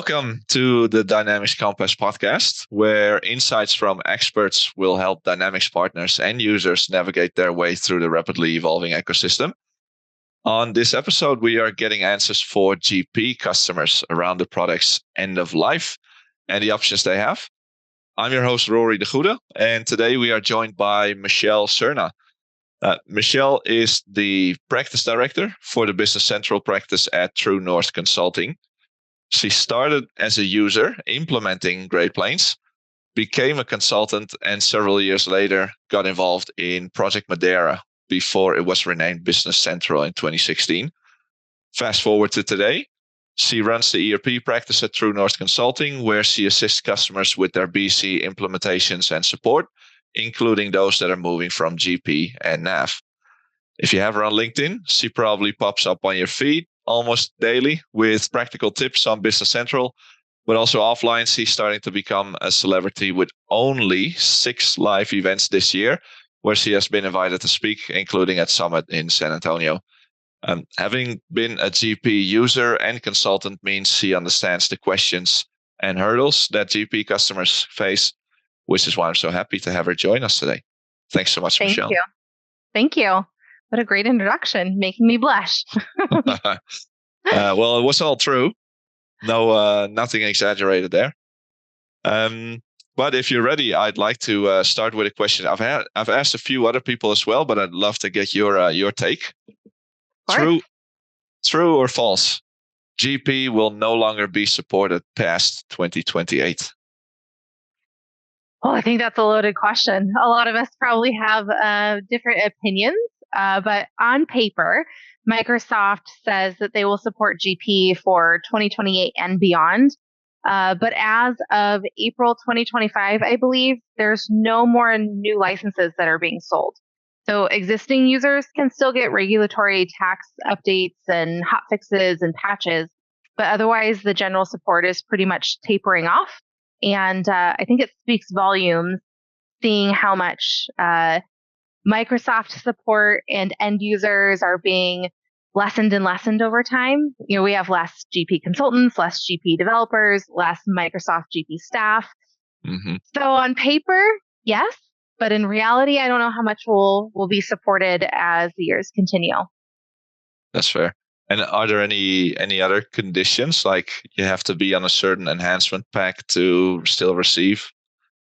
Welcome to the Dynamics Compass podcast, where insights from experts will help Dynamics partners and users navigate their way through the rapidly evolving ecosystem. On this episode, we are getting answers for GP customers around the product's end of life and the options they have. I'm your host, Rory de Goede, and today we are joined by Michelle Serna. Michelle is the Practice Director for the Business Central practice at TruNorth Consulting. She started as a user implementing Great Plains, became a consultant, and several years later got involved in Project Madeira before it was renamed Business Central in 2016. Fast forward to today, she runs the ERP practice at TruNorth Consulting, where she assists customers with their BC implementations and support, including those that are moving from GP and NAV. If you have her on LinkedIn, she probably pops up on your feed almost daily with practical tips on Business Central, but also offline, she's starting to become a celebrity with only 6 live events this year, where she has been invited to speak, including at Summit in San Antonio. Having been a GP user and consultant means she understands the questions and hurdles that GP customers face, which is why I'm so happy to have her join us today. Thanks so much, Michelle. Thank you. What a great introduction, making me blush. Well, it was all true. No, nothing exaggerated there. But if you're ready, I'd like to start with a question. I've asked a few other people as well, but I'd love to get your take. True or false? GP will no longer be supported past 2028. Well, I think that's a loaded question. A lot of us probably have different opinions, but on paper, Microsoft says that they will support GP for 2028 and beyond. But as of April 2025, I believe there's no more new licenses that are being sold. So existing users can still get regulatory tax updates and hot fixes and patches, but otherwise the general support is pretty much tapering off. And I think it speaks volumes seeing how much Microsoft support and end users are being lessened and lessened over time. You know, we have less GP consultants, less GP developers, less Microsoft GP staff. Mm-hmm. So on paper, yes, but in reality, I don't know how much will be supported as the years continue. That's fair. And are there any other conditions, like you have to be on a certain enhancement pack to still receive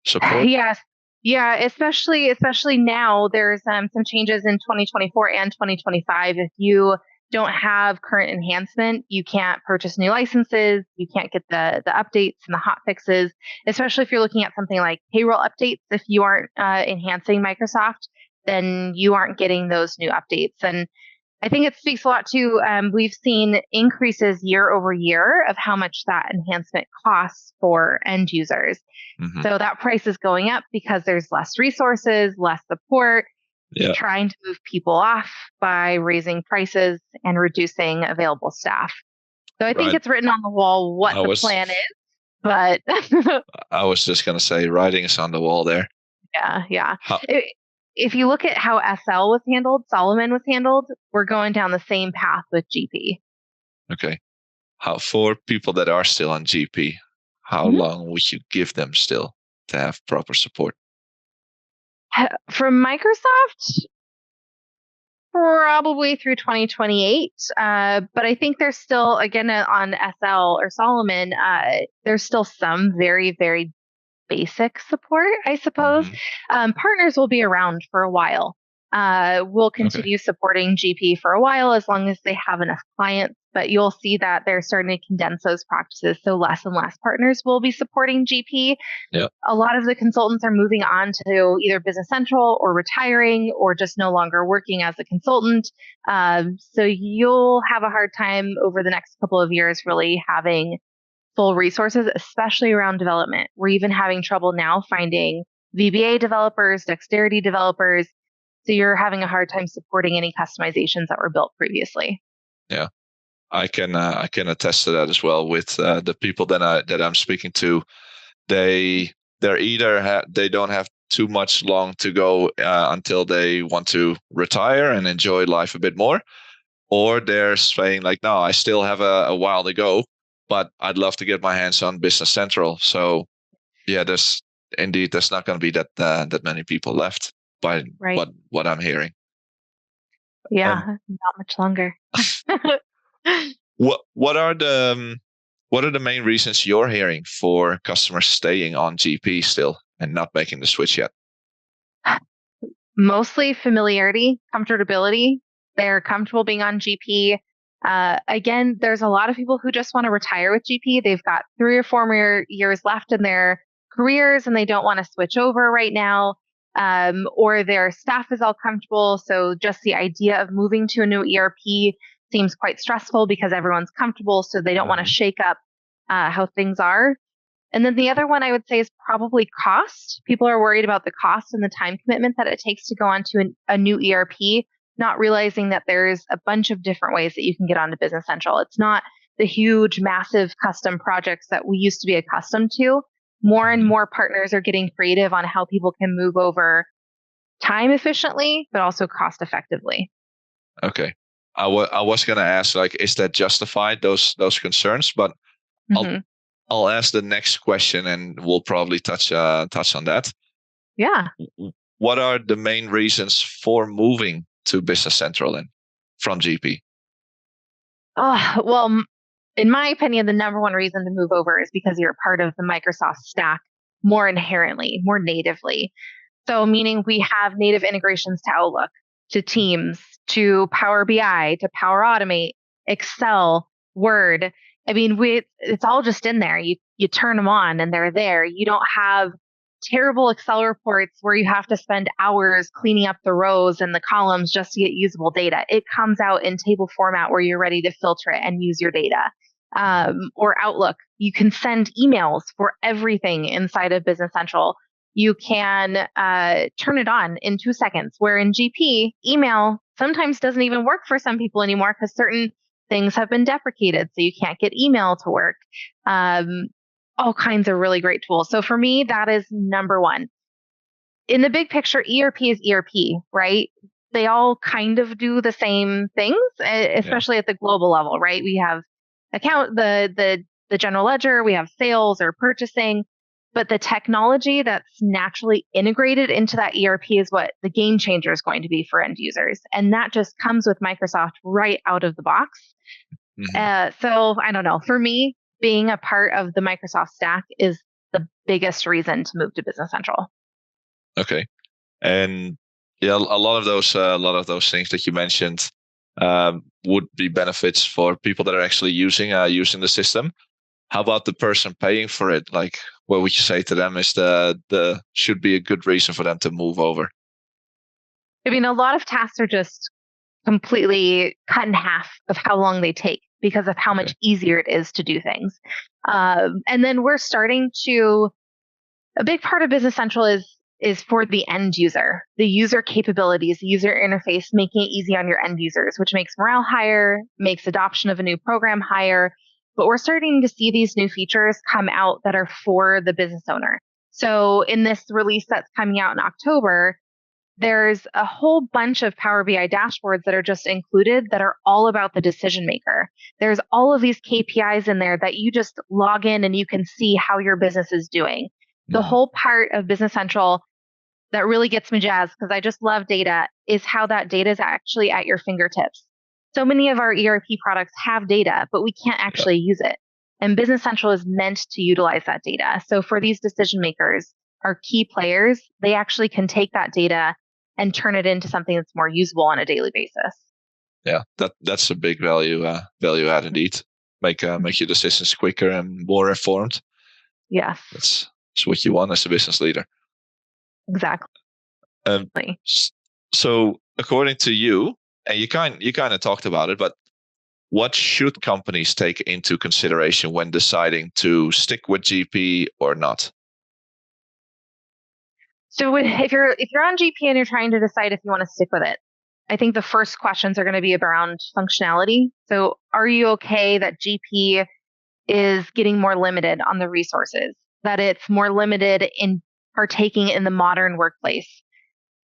support? Yes. Yeah, especially now, there's some changes in 2024 and 2025. If you don't have current enhancement, you can't purchase new licenses, you can't get the updates and the hot fixes, especially if you're looking at something like payroll updates. If you aren't enhancing Microsoft, then you aren't getting those new updates. And I think it speaks a lot to, we've seen increases year over year of how much that enhancement costs for end users. Mm-hmm. So that price is going up because there's less resources, less support, trying to move people off by raising prices and reducing available staff. So I think it's written on the wall what the plan is, but I was just going to say writing is on the wall there. Yeah. If you look at how SL was handled, Solomon was handled, we're going down the same path with GP. Okay. For people that are still on GP, how long would you give them still to have proper support? From Microsoft, probably through 2028. But I think there's still, again, on SL or Solomon, there's still some very, very basic support, I suppose. Mm-hmm. Partners will be around for a while. We'll continue supporting GP for a while as long as they have enough clients, but you'll see that they're starting to condense those practices. So less and less partners will be supporting GP. Yep. A lot of the consultants are moving on to either Business Central or retiring or just no longer working as a consultant. So you'll have a hard time over the next couple of years really having full resources, especially around development. We're even having trouble now finding VBA developers, dexterity developers. So you're having a hard time supporting any customizations that were built previously. Yeah, I can attest to that as well. With the people that I'm speaking to, they don't have too much long to go until they want to retire and enjoy life a bit more, or they're saying like, no, I still have a while to go. but I'd love to get my hands on Business Central. So yeah, there's not going to be that many people left by Right. what I'm hearing. Yeah, not much longer. What are the main reasons you're hearing for customers staying on GP still and not making the switch yet? Mostly familiarity, comfortability. They're comfortable being on GP. Again, there's a lot of people who just want to retire with GP. They've got 3 or 4 more years left in their careers and they don't want to switch over right now. Or their staff is all comfortable. So just the idea of moving to a new ERP seems quite stressful because everyone's comfortable. So they don't want to shake up how things are. And then the other one I would say is probably cost. People are worried about the cost and the time commitment that it takes to go onto a new ERP, not realizing that there's a bunch of different ways that you can get onto Business Central. It's not the huge, massive custom projects that we used to be accustomed to. More and more partners are getting creative on how people can move over time efficiently, but also cost effectively. Okay. I was going to ask, like, is that justified, those concerns? But Mm-hmm. I'll ask the next question and we'll probably touch on that. Yeah. What are the main reasons for moving to Business Central and from GP? Oh, well, in my opinion, the number one reason to move over is because you're part of the Microsoft stack more inherently, more natively. So, meaning we have native integrations to Outlook, to Teams, to Power BI, to Power Automate, Excel, Word. I mean, it's all just in there. You turn them on and they're there. You don't have terrible Excel reports where you have to spend hours cleaning up the rows and the columns just to get usable data. It comes out in table format where you're ready to filter it and use your data. Or Outlook, you can send emails for everything inside of Business Central. You can turn it on in 2 seconds, where in GP, email sometimes doesn't even work for some people anymore because certain things have been deprecated. So you can't get email to work. All kinds of really great tools. So for me, that is number one. In the big picture, ERP is ERP, right? They all kind of do the same things, especially at the global level, right? We have the general ledger, we have sales or purchasing, but the technology that's naturally integrated into that ERP is what the game changer is going to be for end users. And that just comes with Microsoft right out of the box. So I don't know. For me, being a part of the Microsoft stack is the biggest reason to move to Business Central. Okay. And yeah, a lot of those things that you mentioned would be benefits for people that are actually using the system. How about the person paying for it? Like, what would you say to them is the should be a good reason for them to move over? I mean, a lot of tasks are just completely cut in half of how long they take because of how much easier it is to do things. And then we're starting to, a big part of Business Central is for the end user, the user capabilities, the user interface, making it easy on your end users, which makes morale higher, makes adoption of a new program higher. But we're starting to see these new features come out that are for the business owner. So in this release that's coming out in October, there's a whole bunch of Power BI dashboards that are just included that are all about the decision maker. There's all of these KPIs in there that you just log in and you can see how your business is doing. The whole part of Business Central that really gets me jazzed, because I just love data, is how that data is actually at your fingertips. So many of our ERP products have data, but we can't actually use it. And Business Central is meant to utilize that data. So for these decision makers, our key players, they actually can take that data and turn it into something that's more usable on a daily basis. Yeah, that's a big value add indeed. Make your decisions quicker and more informed. Yes, that's what you want as a business leader. Exactly. So according to you, and you kind of talked about it, but what should companies take into consideration when deciding to stick with GP or not? So if you're on GP and you're trying to decide if you want to stick with it, I think the first questions are going to be around functionality. So are you okay that GP is getting more limited on the resources, that it's more limited in partaking in the modern workplace?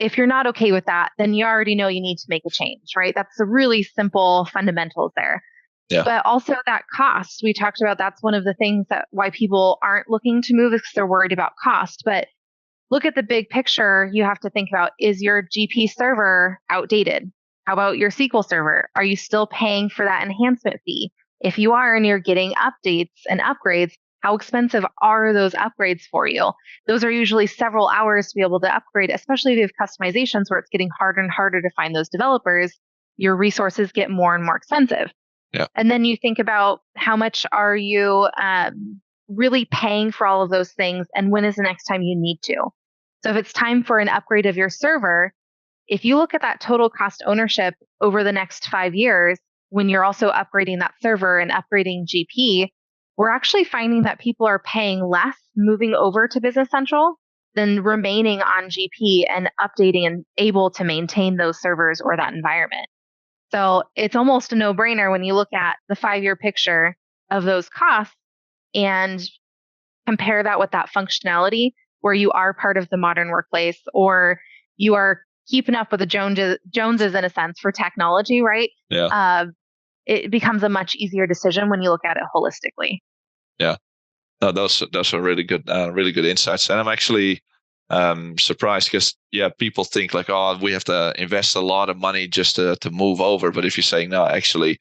If you're not okay with that, then you already know you need to make a change, right? That's the really simple fundamentals there. Yeah. But also that cost, we talked about that's one of the things that why people aren't looking to move is because they're worried about cost. But look at the big picture. You have to think about, is your GP server outdated? How about your SQL server? Are you still paying for that enhancement fee? If you are and you're getting updates and upgrades, how expensive are those upgrades for you? Those are usually several hours to be able to upgrade, especially if you have customizations where it's getting harder and harder to find those developers. Your resources get more and more expensive. Yeah. And then you think about how much are you really paying for all of those things, and when is the next time you need to? So if it's time for an upgrade of your server, if you look at that total cost ownership over the next 5 years, when you're also upgrading that server and upgrading GP, we're actually finding that people are paying less moving over to Business Central than remaining on GP and updating and able to maintain those servers or that environment. So it's almost a no-brainer when you look at the 5-year picture of those costs and compare that with that functionality where you are part of the modern workplace or you are keeping up with the Joneses in a sense for technology, right? Yeah. It becomes a much easier decision when you look at it holistically. Yeah. No, those are really good insights. And I'm actually surprised because people think like, oh, we have to invest a lot of money just to move over. But if you're saying no, actually,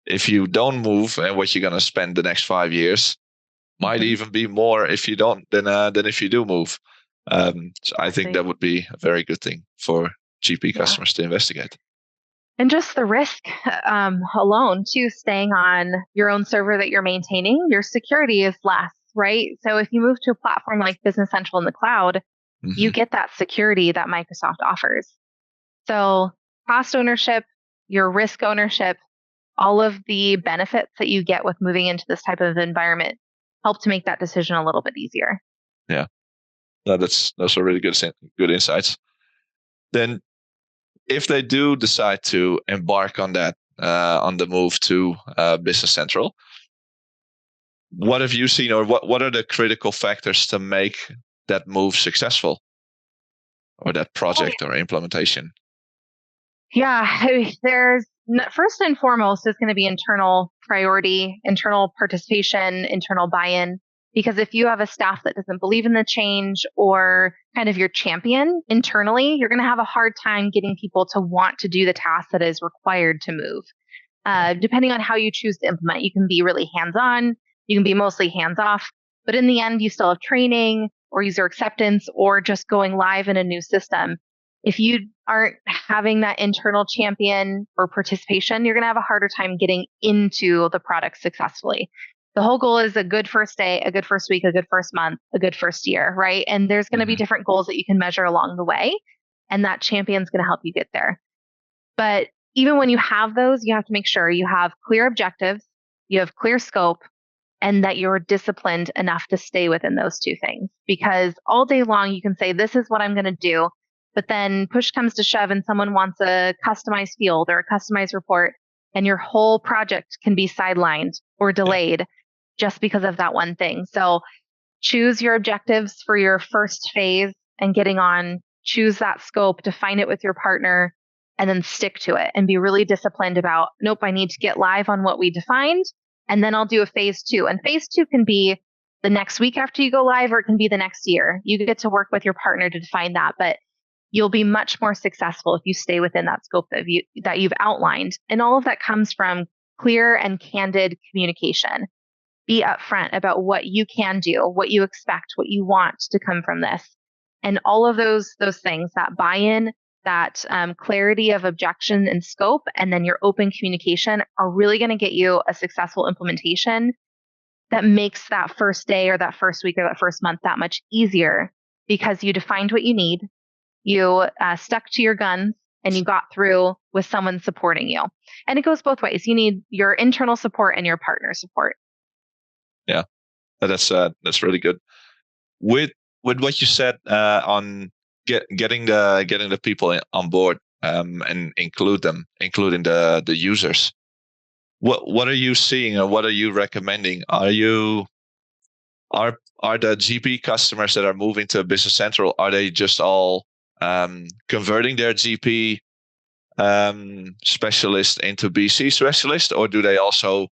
if you don't move and what you're going to spend the next 5 years might even be more if you don't than if you do move. So I think that would be a very good thing for GP customers to investigate. And just the risk alone, too, staying on your own server that you're maintaining, your security is less, right? So if you move to a platform like Business Central in the cloud, you get that security that Microsoft offers. So cost ownership, your risk ownership, all of the benefits that you get with moving into this type of environment help to make that decision a little bit easier. Yeah, no, those are really good insights. Then if they do decide to embark on that, on the move to Business Central, what have you seen, or what are the critical factors to make that move successful, or that project or implementation? Yeah, there's first and foremost is going to be internal priority, internal participation, internal buy-in. Because if you have a staff that doesn't believe in the change or kind of your champion internally, you're going to have a hard time getting people to want to do the task that is required to move. Depending on how you choose to implement, you can be really hands-on, you can be mostly hands-off, but in the end, you still have training or user acceptance or just going live in a new system. If you aren't having that internal champion or participation, you're going to have a harder time getting into the product successfully. The whole goal is a good first day, a good first week, a good first month, a good first year, right? And there's going to be different goals that you can measure along the way. And that champion's going to help you get there. But even when you have those, you have to make sure you have clear objectives, you have clear scope, and that you're disciplined enough to stay within those two things. Because all day long, you can say, this is what I'm going to do. But then push comes to shove and someone wants a customized field or a customized report, and your whole project can be sidelined or delayed just because of that one thing. So choose your objectives for your first phase and getting on, choose that scope, define it with your partner, and then stick to it and be really disciplined about, nope, I need to get live on what we defined. And then I'll do a phase 2. And phase 2 can be the next week after you go live, or it can be the next year. You get to work with your partner to define that, but you'll be much more successful if you stay within that scope that you've outlined. And all of that comes from clear and candid communication. Be upfront about what you can do, what you expect, what you want to come from this. And all of those things, that buy-in, that clarity of objection and scope, and then your open communication are really going to get you a successful implementation that makes that first day or that first week or that first month that much easier because you defined what you need, you stuck to your guns, and you got through with someone supporting you. And it goes both ways. You need your internal support and your partner support. Yeah, that's really good. With what you said on getting the people on board and including the users. What are you seeing, or what are you recommending? Are the GP customers that are moving to Business Central, are they just all converting their GP specialist into BC specialist, or do they also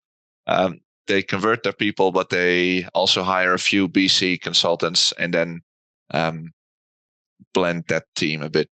they convert their people, but they also hire a few BC consultants and then blend that team a bit?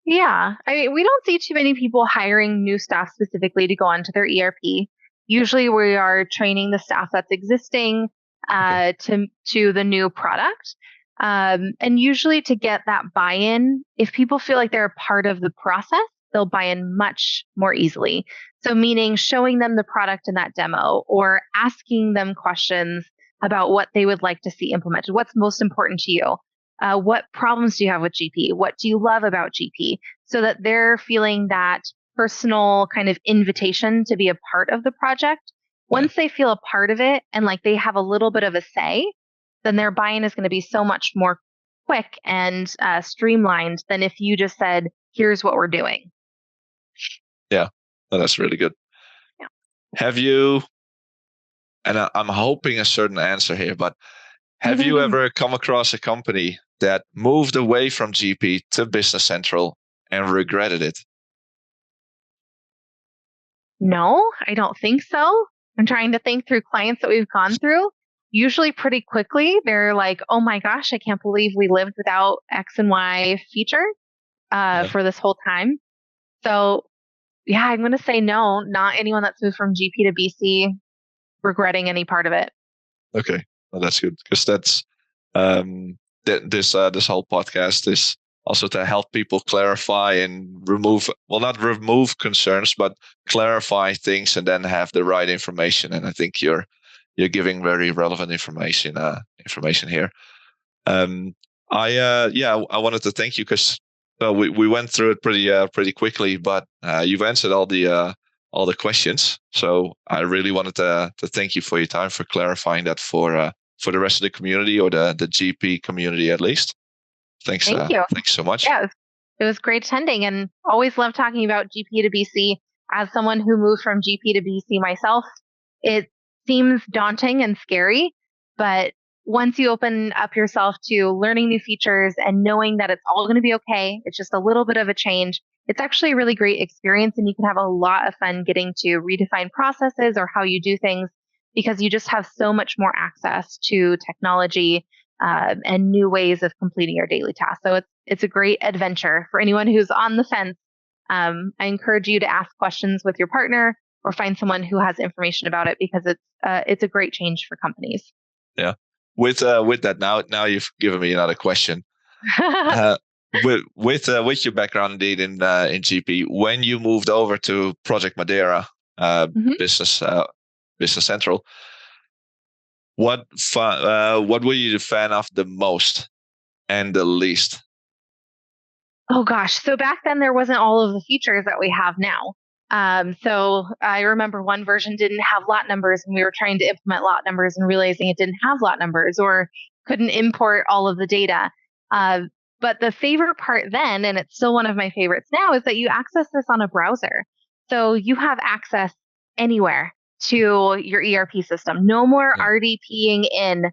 Yeah. I mean, we don't see too many people hiring new staff specifically to go onto their ERP. Usually we are training the staff that's existing to the new product. And usually to get that buy-in, if people feel like they're a part of the process, they'll buy in much more easily. So meaning showing them the product in that demo or asking them questions about what they would like to see implemented. What's most important to you? What problems do you have with GP? What do you love about GP? So that they're feeling that personal kind of invitation to be a part of the project. Once they feel a part of it and like they have a little bit of a say, then their buy-in is going to be so much more quick and streamlined than if you just said, here's what we're doing. Yeah, well, that's really good. Yeah. Have you, and I'm hoping a certain answer here, but have you ever come across a company that moved away from GP to Business Central and regretted it? No, I don't think so. I'm trying to think through clients that we've gone through. Usually pretty quickly, they're like, oh my gosh, I can't believe we lived without X and Y feature for this whole time. So yeah, I'm going to say no, not anyone that's moved from GP to BC regretting any part of it. Okay, well, that's good, because that's this whole podcast is also to help people clarify and remove, well, not remove concerns, but clarify things and then have the right information. And I think you're giving very relevant information here. I wanted to thank you because we went through it pretty quickly, but you've answered all the questions. So I really wanted to thank you for your time, for clarifying that for the rest of the community, or the GP community at least. Thanks. Thank you. Thanks so much. Yeah, it was great attending, and always love talking about GP to BC. As someone who moved from GP to BC myself, it seems daunting and scary, but once you open up yourself to learning new features and knowing that it's all going to be okay, it's just a little bit of a change. It's actually a really great experience, and you can have a lot of fun getting to redefine processes or how you do things, because you just have so much more access to technology and new ways of completing your daily tasks. So it's a great adventure for anyone who's on the fence. I encourage you to ask questions with your partner or find someone who has information about it, because it's a great change for companies. Yeah. With that, now you've given me another question. With your background indeed in GP, when you moved over to Project Madeira, Business Central, what were you the fan of the most and the least? Oh gosh, so back then there wasn't all of the features that we have now. So I remember one version didn't have lot numbers, and we were trying to implement lot numbers and realizing it didn't have lot numbers or couldn't import all of the data. But the favorite part then, and it's still one of my favorites now, is that you access this on a browser. So you have access anywhere to your ERP system. No more RDPing in.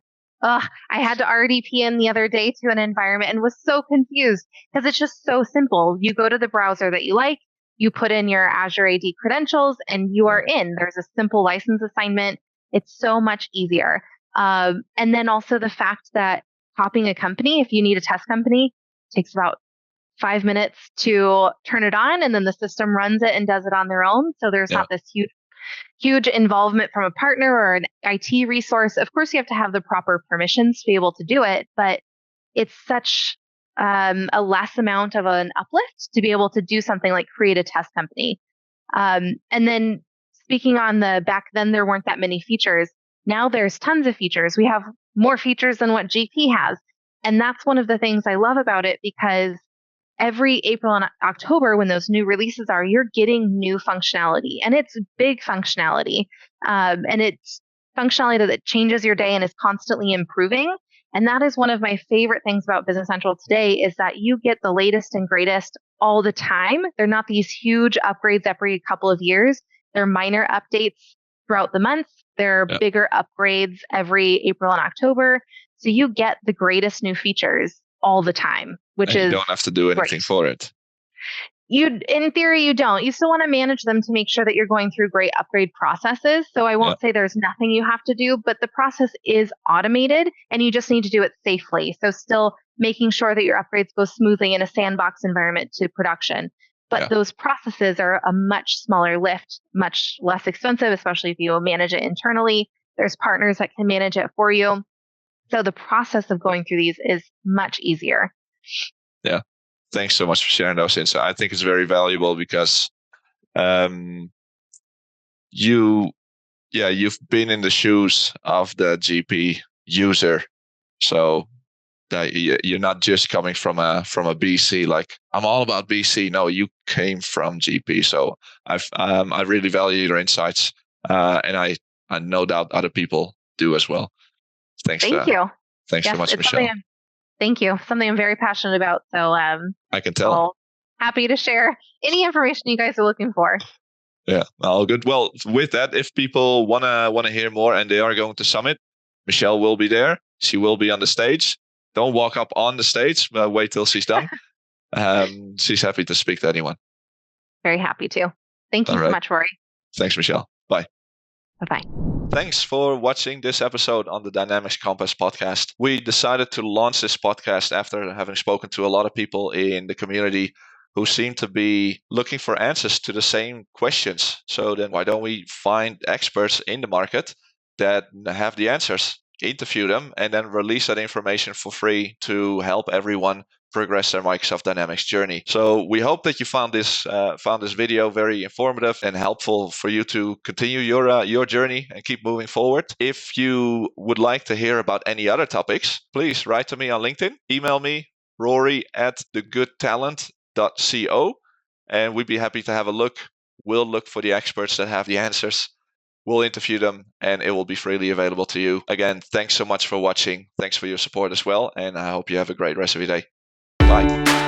I had to RDP in the other day to an environment and was so confused, because it's just so simple. You go to the browser that you like, you put in your Azure AD credentials, and you are in. There's a simple license assignment. It's so much easier. And then also the fact that hopping a company, if you need a test company, takes about 5 minutes to turn it on, and then the system runs it and does it on their own. So there's not this huge involvement from a partner or an IT resource. Of course, you have to have the proper permissions to be able to do it, but it's such a less amount of an uplift to be able to do something like create a test company. And then speaking on the back then, there weren't that many features. Now there's tons of features. We have more features than what GP has. And that's one of the things I love about it, because every April and October, when those new releases are, you're getting new functionality, and it's big functionality. And it's functionality that changes your day and is constantly improving. And that is one of my favorite things about Business Central today, is that you get the latest and greatest all the time. They're not these huge upgrades every couple of years. They're minor updates throughout the month. They're bigger upgrades every April and October. So you get the greatest new features all the time, which is you don't have to do anything for it. In theory, you don't. You still want to manage them to make sure that you're going through great upgrade processes. So I won't say there's nothing you have to do, but the process is automated and you just need to do it safely. So still making sure that your upgrades go smoothly in a sandbox environment to production. But those processes are a much smaller lift, much less expensive, especially if you manage it internally. There's partners that can manage it for you. So the process of going through these is much easier. Yeah. Thanks so much for sharing those insights. I think it's very valuable because you've been in the shoes of the GP user. So that you're not just coming from a BC, like I'm all about BC. No, you came from GP. So I really value your insights, and I no doubt other people do as well. Thank you. Thanks so much, Michelle. Thank you. Something I'm very passionate about. So I can tell. Happy to share any information you guys are looking for. Yeah, all good. Well, with that, if people wanna hear more and they are going to Summit, Michelle will be there. She will be on the stage. Don't walk up on the stage, but wait till she's done. She's happy to speak to anyone. Very happy to. Thank you so much, Rory. Thanks, Michelle. Bye. Bye-bye. Thanks for watching this episode on the Dynamics Compass podcast. We decided to launch this podcast after having spoken to a lot of people in the community who seem to be looking for answers to the same questions. So then why don't we find experts in the market that have the answers, interview them, and then release that information for free to help everyone progress their Microsoft Dynamics journey. So we hope that you found this video very informative and helpful for you to continue your journey and keep moving forward. If you would like to hear about any other topics, please write to me on LinkedIn, email me, rory@thegoodtalent.co, and we'd be happy to have a look. We'll look for the experts that have the answers. We'll interview them and it will be freely available to you. Again, thanks so much for watching. Thanks for your support as well. And I hope you have a great rest of your day. Bye.